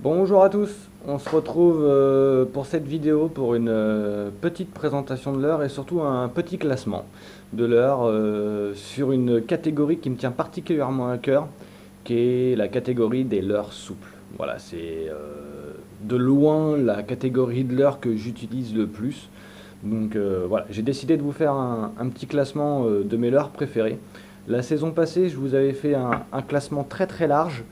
Bonjour à tous, on se retrouve pour cette vidéo pour une petite présentation de l'heure et surtout un petit classement de l'heure sur une catégorie qui me tient particulièrement à cœur, qui est la catégorie des leurres souples. Voilà, c'est de loin la catégorie de leurres que j'utilise le plus. Donc voilà, j'ai décidé de vous faire un petit classement de mes leurres préférées. La saison passée, je vous avais fait un classement très très large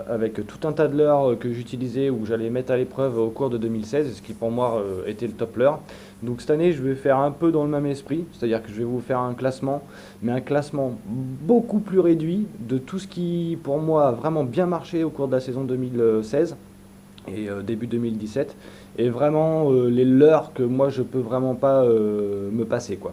avec tout un tas de leurres que j'utilisais ou que j'allais mettre à l'épreuve au cours de 2016, ce qui pour moi était le top leurre. Donc cette année, je vais faire un peu dans le même esprit, c'est-à-dire que je vais vous faire un classement, mais un classement beaucoup plus réduit de tout ce qui pour moi a vraiment bien marché au cours de la saison 2016 et début 2017, et vraiment les leurres que moi je peux vraiment pas me passer quoi.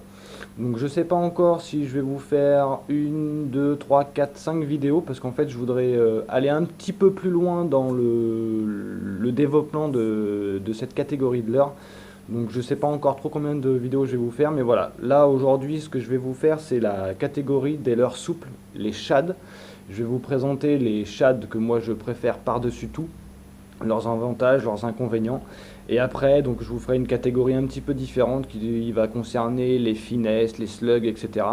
Donc je sais pas encore si je vais vous faire une, deux, trois, quatre, cinq vidéos parce qu'en fait je voudrais aller un petit peu plus loin dans le développement de cette catégorie de leurres. Donc je sais pas encore trop combien de vidéos je vais vous faire, mais voilà. Là aujourd'hui ce que je vais vous faire c'est la catégorie des leurres souples, les shads. Je vais vous présenter les shads que moi je préfère par-dessus tout, leurs avantages, leurs inconvénients. Et après, donc, je vous ferai une catégorie un petit peu différente qui va concerner les finesses, les slugs, etc.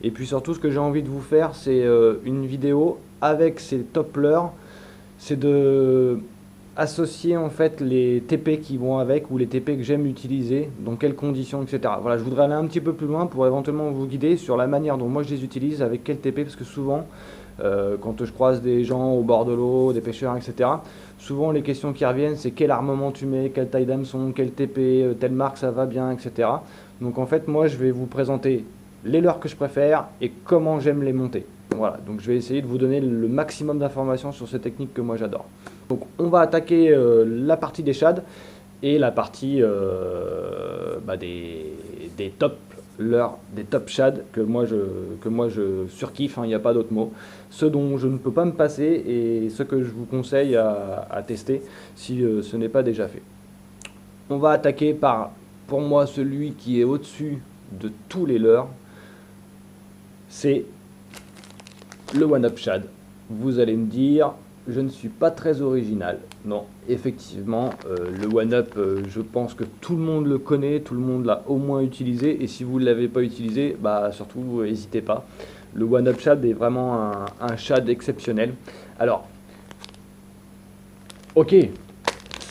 Et puis surtout, ce que j'ai envie de vous faire, c'est une vidéo avec ces top leurres. C'est de associer en fait les TP qui vont avec ou les TP que j'aime utiliser, dans quelles conditions, etc. Voilà, je voudrais aller un petit peu plus loin pour éventuellement vous guider sur la manière dont moi je les utilise, avec quel TP, parce que souvent, quand je croise des gens au bord de l'eau, des pêcheurs, etc., souvent les questions qui reviennent, c'est quel armement tu mets, quelle taille d'hameçon, quel TP, telle marque ça va bien, etc. Donc en fait, moi je vais vous présenter les leurres que je préfère et comment j'aime les monter. Voilà, donc je vais essayer de vous donner le maximum d'informations sur ces techniques que moi j'adore. Donc on va attaquer la partie des shads et la partie des top leurres, des top shads que moi je surkiffe, il n'y a pas d'autre mot. Ceux dont je ne peux pas me passer et ceux que je vous conseille à tester si ce n'est pas déjà fait. On va attaquer par, pour moi, celui qui est au-dessus de tous les leurres, c'est le one-up shad. Vous allez me dire, je ne suis pas très original. Non, effectivement, le one-up, je pense que tout le monde le connaît, tout le monde l'a au moins utilisé. Et si vous ne l'avez pas utilisé, bah surtout, n'hésitez pas. Le one-up shad est vraiment un shad exceptionnel. Alors, ok,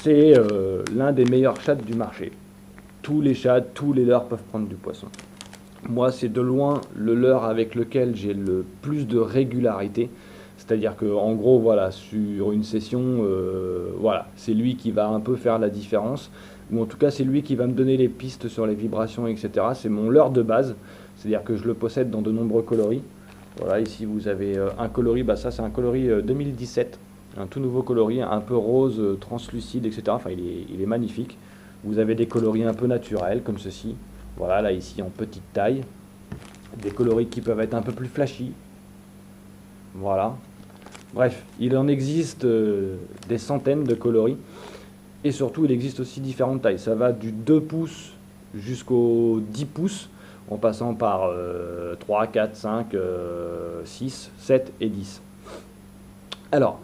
c'est l'un des meilleurs shads du marché. Tous les shads, tous les leurres peuvent prendre du poisson. Moi, c'est de loin le leurre avec lequel j'ai le plus de régularité. C'est-à-dire que, en gros, voilà, sur une session, voilà, c'est lui qui va un peu faire la différence. Ou en tout cas, c'est lui qui va me donner les pistes sur les vibrations, etc. C'est mon leurre de base. C'est-à-dire que je le possède dans de nombreux coloris. Voilà, ici vous avez un coloris, bah ça c'est un coloris 2017. Un tout nouveau coloris, un peu rose, translucide, etc. Enfin, il est magnifique. Vous avez des coloris un peu naturels, comme ceci. Voilà, là ici en petite taille. Des coloris qui peuvent être un peu plus flashy. Voilà. Bref, il en existe des centaines de coloris. Et surtout, il existe aussi différentes tailles. Ça va du 2 pouces jusqu'au 10 pouces, en passant par 3, 4, 5, 6, 7 et 10. Alors,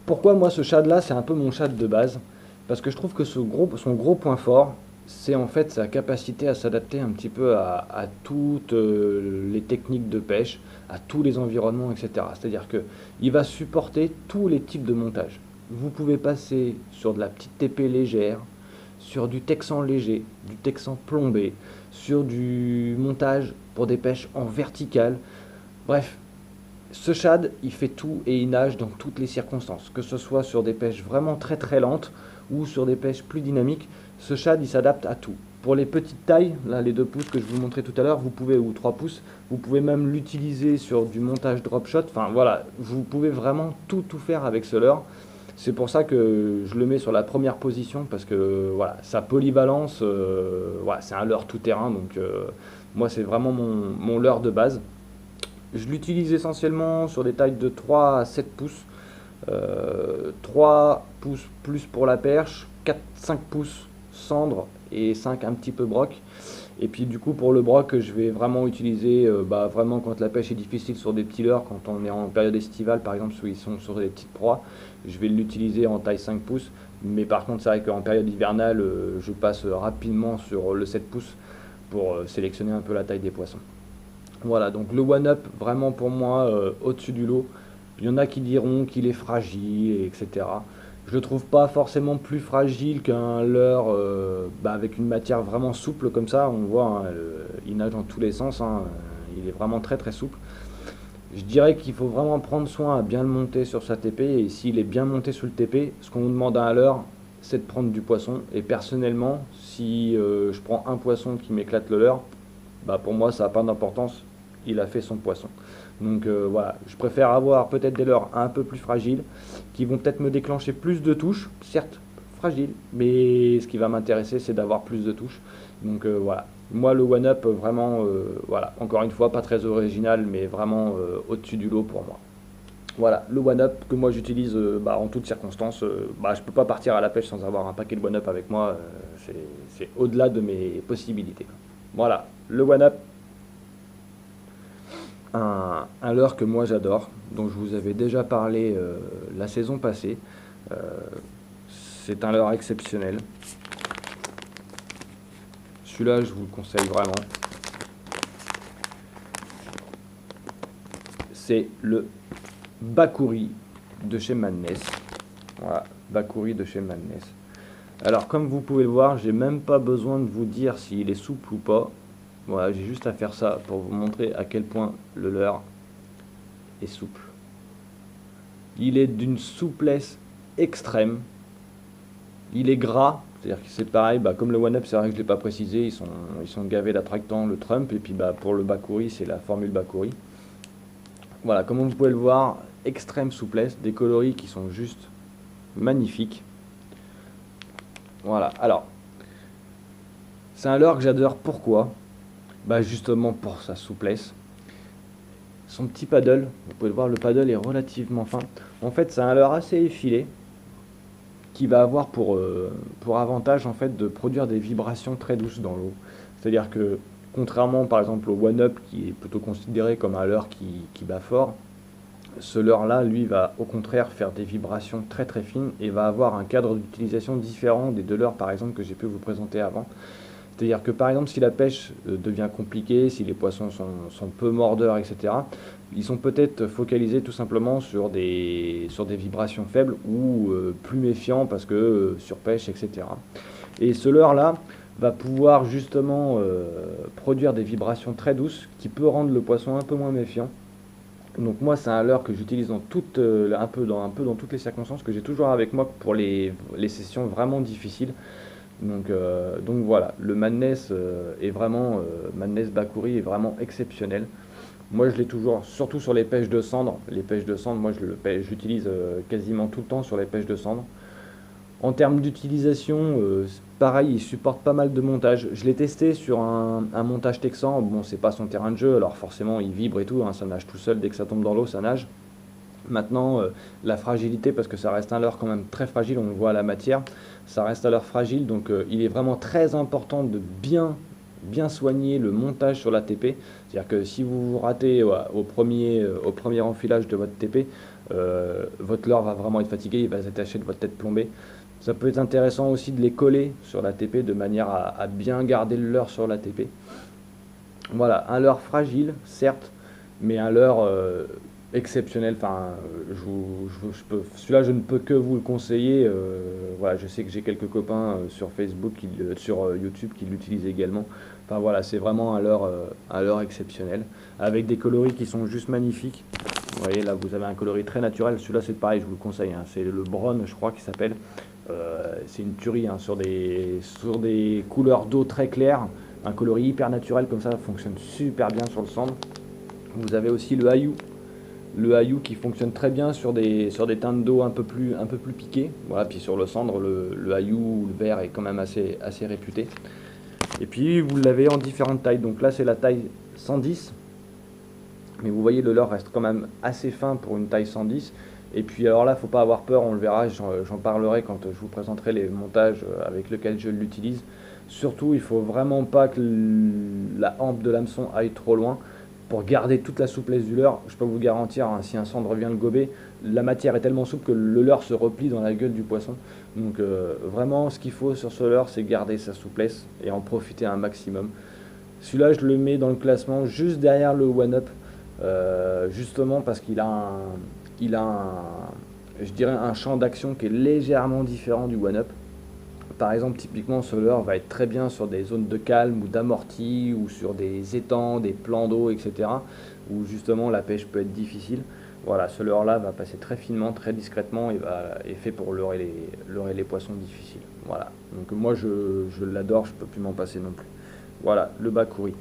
pourquoi moi ce shad là, c'est un peu mon shad de base? Parce que je trouve que son gros point fort, c'est en fait sa capacité à s'adapter un petit peu à toutes les techniques de pêche, à tous les environnements, etc. C'est-à-dire qu'il va supporter tous les types de montage. Vous pouvez passer sur de la petite TP légère, sur du texan léger, du texan plombé, sur du montage pour des pêches en verticale. Bref, ce shad, il fait tout et il nage dans toutes les circonstances, que ce soit sur des pêches vraiment très très lentes ou sur des pêches plus dynamiques. Ce shad, il s'adapte à tout. Pour les petites tailles, là les 2 pouces que je vous montrais tout à l'heure, vous pouvez, ou 3 pouces, vous pouvez même l'utiliser sur du montage drop shot. Enfin voilà, vous pouvez vraiment tout faire avec ce leurre. C'est pour ça que je le mets sur la première position, parce que voilà, sa polyvalence, voilà, c'est un leurre tout terrain, donc moi c'est vraiment mon leurre de base. Je l'utilise essentiellement sur des tailles de 3 à 7 pouces. 3 pouces plus pour la perche, 4, 5 pouces cendre et 5 un petit peu broc. Et puis du coup pour le broc, je vais vraiment utiliser vraiment quand la pêche est difficile sur des petits leurres, quand on est en période estivale par exemple, où ils sont sur des petites proies, je vais l'utiliser en taille 5 pouces. Mais par contre c'est vrai qu'en période hivernale, je passe rapidement sur le 7 pouces pour sélectionner un peu la taille des poissons. Voilà, donc le One-Up, vraiment pour moi, au-dessus du lot. Il y en a qui diront qu'il est fragile, etc. Je le trouve pas forcément plus fragile qu'un leurre avec une matière vraiment souple comme ça. On voit, hein, il nage dans tous les sens, hein, il est vraiment très très souple. Je dirais qu'il faut vraiment prendre soin à bien le monter sur sa TP. Et s'il est bien monté sur le TP, ce qu'on nous demande à un leurre, c'est de prendre du poisson. Et personnellement, si je prends un poisson qui m'éclate le leurre, pour moi ça n'a pas d'importance, il a fait son poisson. Donc voilà, je préfère avoir peut-être des leurres un peu plus fragiles, qui vont peut-être me déclencher plus de touches, certes fragiles, mais ce qui va m'intéresser c'est d'avoir plus de touches. Donc voilà, moi le One-Up vraiment, voilà, encore une fois pas très original, mais vraiment au-dessus du lot pour moi. Voilà, le One-Up que moi j'utilise en toutes circonstances. Je peux pas partir à la pêche sans avoir un paquet de One-Up avec moi, c'est au-delà de mes possibilités. Voilà, le One-Up, un leurre que moi j'adore, dont je vous avais déjà parlé la saison passée. Euh, c'est un leurre exceptionnel. Celui-là, je vous le conseille vraiment. C'est le Bakouri de chez Madness. Voilà, Bakouri de chez Madness. Alors, comme vous pouvez le voir, j'ai même pas besoin de vous dire s'il est souple ou pas. Voilà, j'ai juste à faire ça pour vous montrer à quel point le leurre est souple. Il est d'une souplesse extrême. Il est gras, c'est-à-dire que c'est pareil, comme le One-Up, c'est vrai que je ne l'ai pas précisé, ils sont gavés d'attractants, le Trump, et puis pour le Bakouri, c'est la formule Bakouri. Voilà, comme vous pouvez le voir, extrême souplesse, des coloris qui sont juste magnifiques. Voilà, alors, c'est un leurre que j'adore, pourquoi? Justement pour sa souplesse. Son petit paddle, vous pouvez le voir, le paddle est relativement fin. En fait, c'est un leurre assez effilé qui va avoir pour avantage en fait de produire des vibrations très douces dans l'eau. C'est-à-dire que contrairement par exemple au One-Up qui est plutôt considéré comme un leurre qui bat fort, ce leurre-là, lui, va au contraire faire des vibrations très très fines et va avoir un cadre d'utilisation différent des deux leurres par exemple que j'ai pu vous présenter avant. C'est-à-dire que par exemple si la pêche devient compliquée, si les poissons sont peu mordeurs, etc., ils sont peut-être focalisés tout simplement sur des vibrations faibles ou plus méfiants parce que surpêche, etc. Et ce leurre-là va pouvoir justement produire des vibrations très douces qui peut rendre le poisson un peu moins méfiant. Donc moi c'est un leurre que j'utilise dans un peu dans toutes les circonstances, que j'ai toujours avec moi pour les sessions vraiment difficiles. Donc voilà, le Madness Madness Bakouri est vraiment exceptionnel. Moi je l'ai toujours, surtout sur les pêches de cendre. Les pêches de cendre, moi je l'utilise quasiment tout le temps sur les pêches de cendre. En termes d'utilisation, pareil, il supporte pas mal de montage. Je l'ai testé sur un montage texan. Bon, c'est pas son terrain de jeu, alors forcément il vibre et tout, hein, ça nage tout seul, dès que ça tombe dans l'eau, ça nage. Maintenant, la fragilité, parce que ça reste un leurre quand même très fragile, on le voit à la matière, ça reste un leurre fragile, donc il est vraiment très important de bien soigner le montage sur la TP. C'est-à-dire que si vous vous ratez au premier enfilage de votre TP, votre leurre va vraiment être fatigué, il va s'attacher de votre tête plombée. Ça peut être intéressant aussi de les coller sur la TP de manière à bien garder le leurre sur la TP. Voilà, un leurre fragile, certes, mais un leurre exceptionnel. Enfin, celui-là, je ne peux que vous le conseiller. Voilà, je sais que j'ai quelques copains sur Facebook, sur YouTube qui l'utilisent également. Enfin voilà, c'est vraiment un leurre exceptionnel, avec des coloris qui sont juste magnifiques. Vous voyez, là, vous avez un coloris très naturel. Celui-là, c'est pareil, je vous le conseille, hein. C'est le Bronn, je crois, qu'il s'appelle. C'est une tuerie, hein, sur des couleurs d'eau très claires. Un coloris hyper naturel comme ça fonctionne super bien sur le cendre. Vous avez aussi le Hayu. Le Hayu qui fonctionne très bien sur des teintes d'eau un peu plus piquées. Voilà, puis sur le cendre, le Hayu ou le vert est quand même assez réputé. Et puis vous l'avez en différentes tailles. Donc là c'est la taille 110. Mais vous voyez, le leurre reste quand même assez fin pour une taille 110. Et puis alors là, faut pas avoir peur, on le verra, j'en parlerai quand je vous présenterai les montages avec lesquels je l'utilise. Surtout, il faut vraiment pas que la hampe de l'hameçon aille trop loin pour garder toute la souplesse du leurre. Je peux vous garantir, hein, si un cendre vient le gober, la matière est tellement souple que le leurre se replie dans la gueule du poisson. Donc vraiment, ce qu'il faut sur ce leurre, c'est garder sa souplesse et en profiter un maximum. Celui-là, je le mets dans le classement juste derrière le One Up, justement parce il a je dirais un champ d'action qui est légèrement différent du One Up. Par exemple, typiquement, ce leurre va être très bien sur des zones de calme ou d'amorti, ou sur des étangs, des plans d'eau, etc., où justement la pêche peut être difficile. Voilà, ce leurre-là va passer très finement, très discrètement, et est fait pour leurrer les poissons difficiles. Voilà, donc moi je l'adore, je ne peux plus m'en passer non plus. Voilà, le bakuri.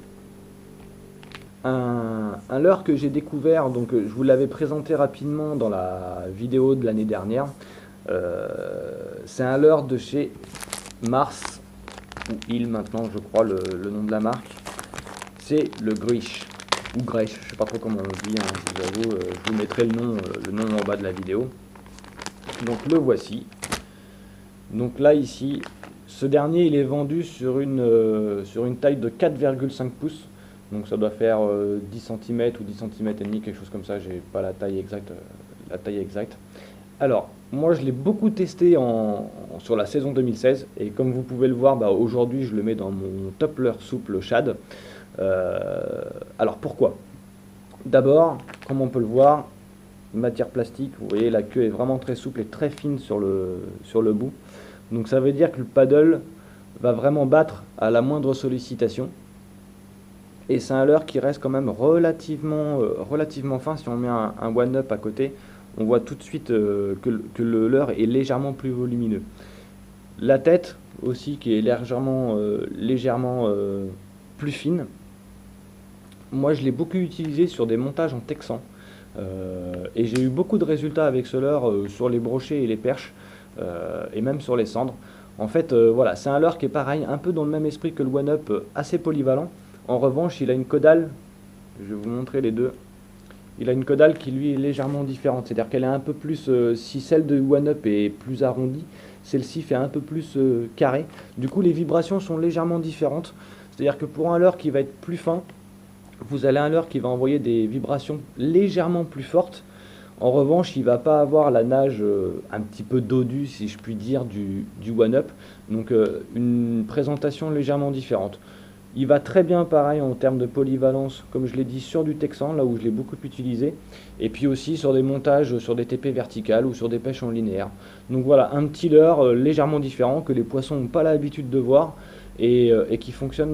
Un leurre que j'ai découvert, donc je vous l'avais présenté rapidement dans la vidéo de l'année dernière. C'est un leurre de chez Mars, ou Il maintenant je crois le nom de la marque. C'est le Grish, ou Gresh, je sais pas trop comment on le dit, hein, je vous avoue, je vous mettrai le nom en bas de la vidéo. Donc le voici. Donc là ici, ce dernier il est vendu sur une taille de 4,5 pouces. Donc ça doit faire 10 cm ou 10 cm et demi, quelque chose comme ça, j'ai pas la taille exacte. Alors, moi je l'ai beaucoup testé sur la saison 2016, et comme vous pouvez le voir, bah, aujourd'hui je le mets dans mon top leurre souple shad. Alors pourquoi? D'abord, comme on peut le voir, matière plastique, vous voyez la queue est vraiment très souple et très fine sur le bout. Donc ça veut dire que le paddle va vraiment battre à la moindre sollicitation. Et c'est un leurre qui reste quand même relativement fin. Si on met un One Up à côté, on voit tout de suite que le leurre est légèrement plus volumineux. La tête aussi qui est légèrement plus fine. Moi je l'ai beaucoup utilisé sur des montages en texan. Et j'ai eu beaucoup de résultats avec ce leurre sur les brochets et les perches, et même sur les cendres. En fait, voilà, c'est un leurre qui est pareil, un peu dans le même esprit que le One Up, assez polyvalent. En revanche, il a une caudale, je vais vous montrer les deux. Il a une caudale qui lui est légèrement différente, c'est-à-dire qu'elle est un peu plus, si celle de One Up est plus arrondie, celle-ci fait un peu plus carré. Du coup, les vibrations sont légèrement différentes. C'est-à-dire que pour un leurre qui va être plus fin, vous allez un leurre qui va envoyer des vibrations légèrement plus fortes. En revanche, il ne va pas avoir la nage un petit peu dodue, si je puis dire, du One Up. Donc une présentation légèrement différente. Il va très bien pareil en termes de polyvalence, comme je l'ai dit, sur du texan, là où je l'ai beaucoup utilisé, et puis aussi sur des montages sur des TP verticales ou sur des pêches en linéaire. Donc voilà, un petit leurre légèrement différent que les poissons n'ont pas l'habitude de voir, et qui fonctionne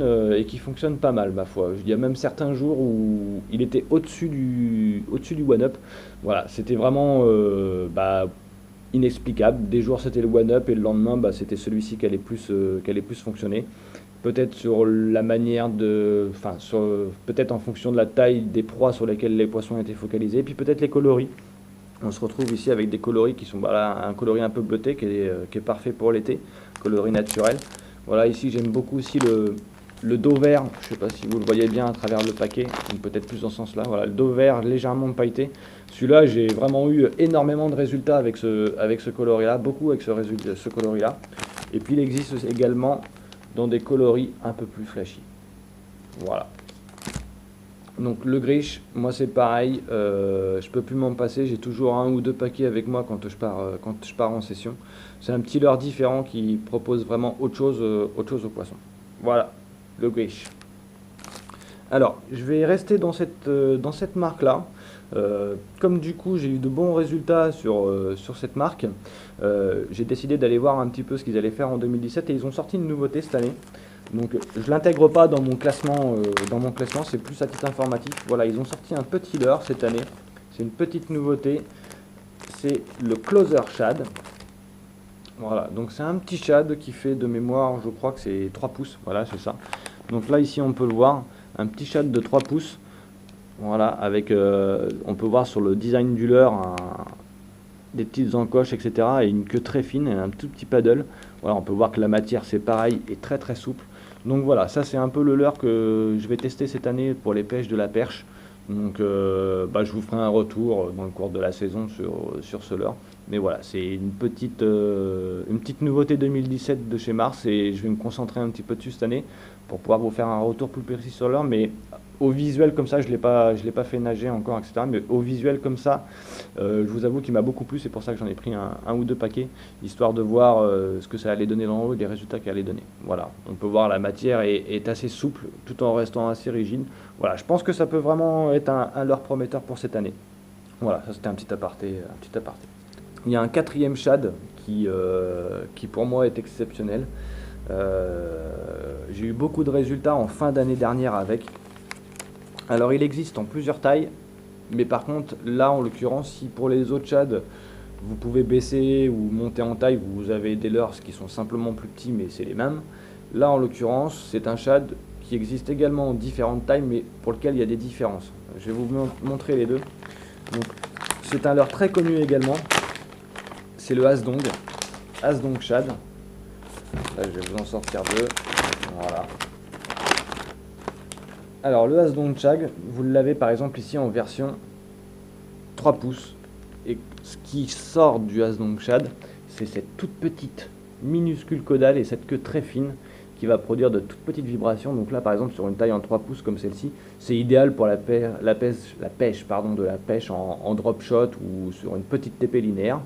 pas mal, ma foi. Il y a même certains jours où il était au-dessus du One Up. Voilà, c'était vraiment inexplicable. Des jours c'était le One Up et le lendemain c'était celui-ci qui allait plus fonctionner. Peut-être sur la manière peut-être en fonction de la taille des proies sur lesquelles les poissons étaient focalisés, et puis peut-être les coloris. On se retrouve ici avec des coloris qui sont un coloris un peu bleuté qui est parfait pour l'été, coloris naturel. Voilà, ici j'aime beaucoup aussi le dos vert, je ne sais pas si vous le voyez bien à travers le paquet, donc peut-être plus dans ce sens là, voilà, le dos vert légèrement pailleté. Celui-là j'ai vraiment eu énormément de résultats avec ce coloris là, beaucoup avec ce coloris là. Et puis il existe également dans des coloris un peu plus flashy. Voilà. Donc le Grish, moi c'est pareil, je peux plus m'en passer, j'ai toujours un ou deux paquets avec moi quand je pars en session. C'est un petit leurre différent qui propose vraiment autre chose aux poissons. Voilà, le Grish. Alors, je vais rester dans cette marque-là. Comme du coup j'ai eu de bons résultats sur cette marque, j'ai décidé d'aller voir un petit peu ce qu'ils allaient faire en 2017, et ils ont sorti une nouveauté cette année. Donc je l'intègre pas dans mon classement, c'est plus à titre informatif. Voilà, ils ont sorti un petit leurre cette année, c'est une petite nouveauté, c'est le Closer Shad. Voilà, donc c'est un petit shad qui fait de mémoire, je crois que c'est 3 pouces, voilà c'est ça. Donc là ici on peut le voir, un petit shad de 3 pouces. Voilà, avec, on peut voir sur le design du leurre des petites encoches, etc. et une queue très fine et un tout petit paddle. Voilà, on peut voir que la matière c'est pareil, est très très souple. Donc voilà, ça c'est un peu le leurre que je vais tester cette année pour les pêches de la perche. Donc je vous ferai un retour dans le cours de la saison sur ce leurre. Mais voilà, c'est une petite nouveauté 2017 de chez Mars et je vais me concentrer un petit peu dessus cette année pour pouvoir vous faire un retour plus précis sur l'heure. Mais au visuel comme ça, je l'ai pas fait nager encore, etc. Mais au visuel comme ça, je vous avoue qu'il m'a beaucoup plu. C'est pour ça que j'en ai pris un ou deux paquets, histoire de voir ce que ça allait donner dans l'eau et les résultats qu'elle allait donner. Voilà, on peut voir la matière est assez souple tout en restant assez rigide. Voilà, je pense que ça peut vraiment être un leurre prometteur pour cette année. Voilà, ça c'était un petit aparté, un petit aparté. Il y a un quatrième shad qui pour moi est exceptionnel. J'ai eu beaucoup de résultats en fin d'année dernière avec. Alors il existe en plusieurs tailles, mais par contre là en l'occurrence si pour les autres shads vous pouvez baisser ou monter en taille, vous avez des leurres qui sont simplement plus petits mais c'est les mêmes. Là en l'occurrence c'est un shad qui existe également en différentes tailles mais pour lequel il y a des différences. Je vais vous montrer les deux. Donc c'est un leurre très connu également. C'est le Hasdong Shad. Là, je vais vous en sortir deux. Voilà. Alors, le Hasdong Shad, vous l'avez par exemple ici en version 3 pouces. Et ce qui sort du Hasdong Shad, c'est cette toute petite, minuscule caudale et cette queue très fine qui va produire de toutes petites vibrations. Donc là, par exemple, sur une taille en 3 pouces comme celle-ci, c'est idéal pour la pêche en drop shot ou sur une petite TP linéaire,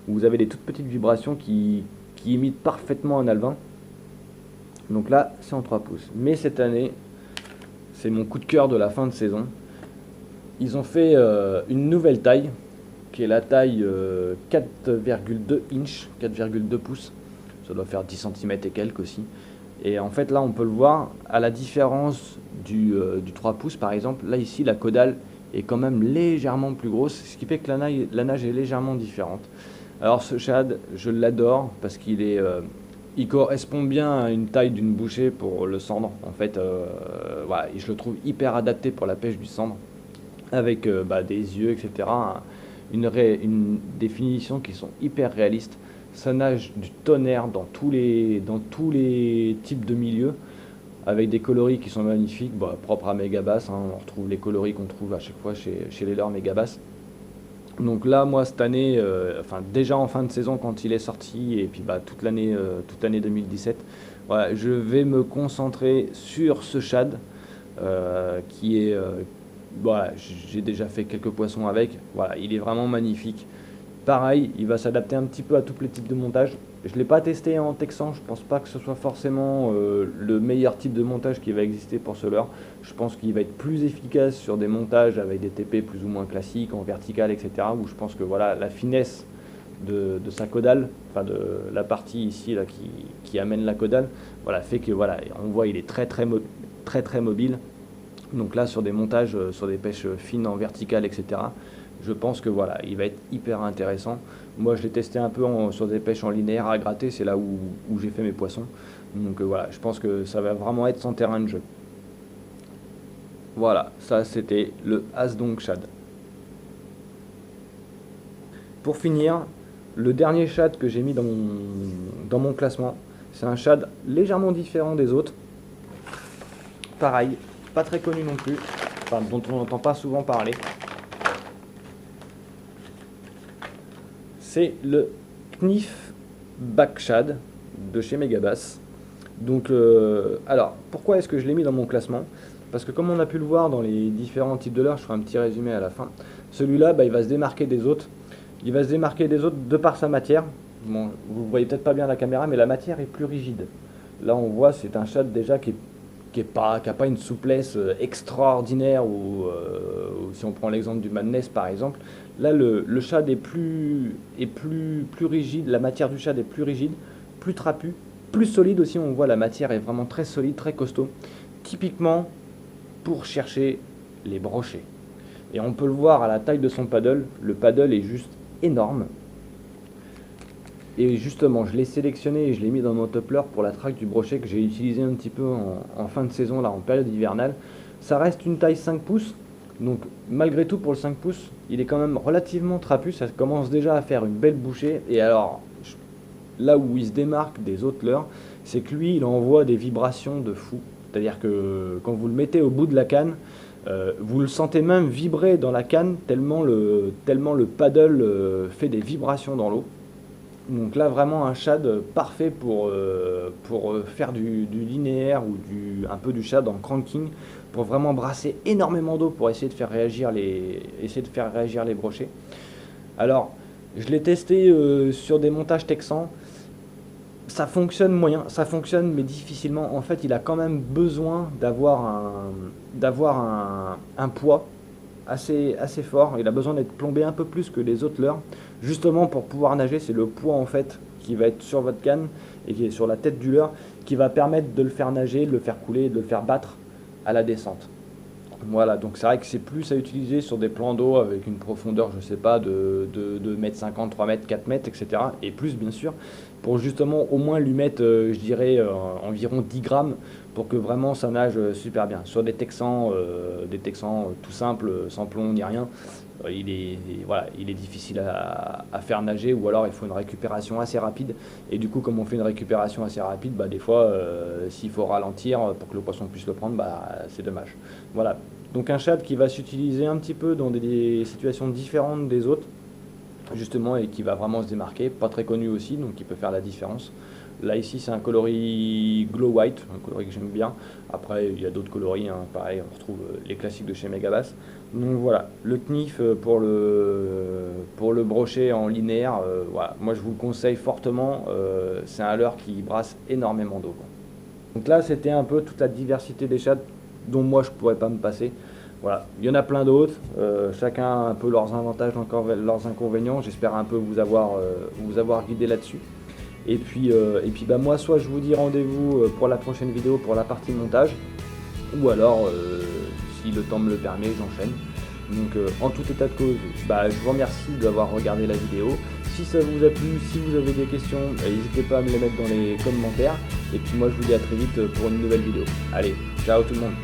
où vous avez des toutes petites vibrations qui imitent parfaitement un alevin. Donc là, c'est en 3 pouces. Mais cette année, c'est mon coup de cœur de la fin de saison. Ils ont fait une nouvelle taille, qui est la taille 4,2 inch, 4,2 pouces. Ça doit faire 10 cm et quelques aussi. Et en fait, là, on peut le voir, à la différence du 3 pouces, par exemple, là, ici, la caudale est quand même légèrement plus grosse, ce qui fait que la nage est légèrement différente. Alors, ce shad, je l'adore parce il correspond bien à une taille d'une bouchée pour le cendre. En fait, voilà, je le trouve hyper adapté pour la pêche du cendre, avec des yeux, etc. Une définition qui sont hyper réalistes. Ça nage du tonnerre dans tous les types de milieux, avec des coloris qui sont magnifiques, propres à Megabass. On retrouve les coloris qu'on trouve à chaque fois chez les leurres Megabass. Donc là, moi, cette année, enfin déjà en fin de saison quand il est sorti, et puis toute l'année 2017, voilà, je vais me concentrer sur ce shad, qui est, voilà, j'ai déjà fait quelques poissons avec, voilà, il est vraiment magnifique. Pareil, il va s'adapter un petit peu à tous les types de montage. Je ne l'ai pas testé en texan, je pense pas que ce soit forcément le meilleur type de montage qui va exister pour ce leurre. Je pense qu'il va être plus efficace sur des montages avec des TP plus ou moins classiques, en vertical, etc. Où je pense que voilà, la finesse de sa caudale, enfin de la partie ici là, qui amène la caudale, voilà, fait que voilà, on voit il est très mobile. Donc là sur des montages, sur des pêches fines en vertical, etc. Je pense que voilà, il va être hyper intéressant. Moi, je l'ai testé un peu sur des pêches en linéaire à gratter, c'est là où j'ai fait mes poissons. Donc voilà, je pense que ça va vraiment être son terrain de jeu. Voilà, ça c'était le Hasdong Shad. Pour finir, le dernier shad que j'ai mis dans mon classement, c'est un shad légèrement différent des autres. Pareil, pas très connu non plus, enfin dont on n'entend pas souvent parler. C'est le Knif Backshad de chez Megabass. Donc, alors, pourquoi est-ce que je l'ai mis dans mon classement? Parce que comme on a pu le voir dans les différents types de leurres, je ferai un petit résumé à la fin. Celui-là, il va se démarquer des autres. Il va se démarquer des autres de par sa matière. Bon, vous ne voyez peut-être pas bien la caméra, mais la matière est plus rigide. Là, on voit, c'est un shad déjà qui n'a pas une souplesse extraordinaire, ou si on prend l'exemple du Madness par exemple, là le shad est plus rigide, la matière du shad est plus rigide, plus trapue, plus solide aussi, on voit la matière est vraiment très solide, très costaud, typiquement pour chercher les brochets. Et on peut le voir à la taille de son paddle, le paddle est juste énorme. Et justement, je l'ai sélectionné et je l'ai mis dans mon top leurre pour la traque du brochet que j'ai utilisé un petit peu en fin de saison, là, en période hivernale. Ça reste une taille 5 pouces, donc malgré tout pour le 5 pouces, il est quand même relativement trapu, ça commence déjà à faire une belle bouchée. Et alors, là où il se démarque des autres leurres, c'est que lui, il envoie des vibrations de fou. C'est-à-dire que quand vous le mettez au bout de la canne, Vous le sentez même vibrer dans la canne tellement le paddle fait des vibrations dans l'eau. Donc là, vraiment un shad parfait pour faire du linéaire ou un peu du shad en cranking, pour vraiment brasser énormément d'eau pour essayer de faire réagir les brochets. Alors, je l'ai testé sur des montages texans. Ça fonctionne moyen, ça fonctionne mais difficilement. En fait, il a quand même besoin d'avoir un poids assez fort. Il a besoin d'être plombé un peu plus que les autres leurres. Justement pour pouvoir nager, c'est le poids en fait qui va être sur votre canne et qui est sur la tête du leurre qui va permettre de le faire nager, de le faire couler, de le faire battre à la descente. Voilà, donc c'est vrai que c'est plus à utiliser sur des plans d'eau avec une profondeur, je sais pas, de 2,50 m, 3 m, 4 m, etc. Et plus bien sûr, pour justement au moins lui mettre, je dirais, environ 10 grammes pour que vraiment ça nage super bien. Sur des Texans tout simples, sans plomb ni rien, voilà, il est difficile à faire nager, ou alors il faut une récupération assez rapide. Et du coup, comme on fait une récupération assez rapide, bah, des fois, s'il faut ralentir pour que le poisson puisse le prendre, bah, c'est dommage. Voilà, donc un shad qui va s'utiliser un petit peu dans des situations différentes des autres, justement, et qui va vraiment se démarquer, pas très connu aussi, donc qui peut faire la différence. Là ici c'est un coloris Glow White, un coloris que j'aime bien. Après il y a d'autres coloris, hein. Pareil on retrouve les classiques de chez Megabass. Donc voilà, le Knif pour le brochet en linéaire, voilà. Moi je vous le conseille fortement, c'est un leurre qui brasse énormément d'eau. Donc là c'était un peu toute la diversité des shads dont moi je pourrais pas me passer. Voilà, il y en a plein d'autres, chacun a un peu leurs avantages, encore leurs inconvénients. J'espère un peu vous avoir guidé là-dessus. Et puis bah, moi, soit je vous dis rendez-vous pour la prochaine vidéo pour la partie montage, ou alors, si le temps me le permet, j'enchaîne. Donc en tout état de cause, bah, je vous remercie d'avoir regardé la vidéo. Si ça vous a plu, si vous avez des questions, n'hésitez pas à me les mettre dans les commentaires. Et puis moi, je vous dis à très vite pour une nouvelle vidéo. Allez, ciao tout le monde.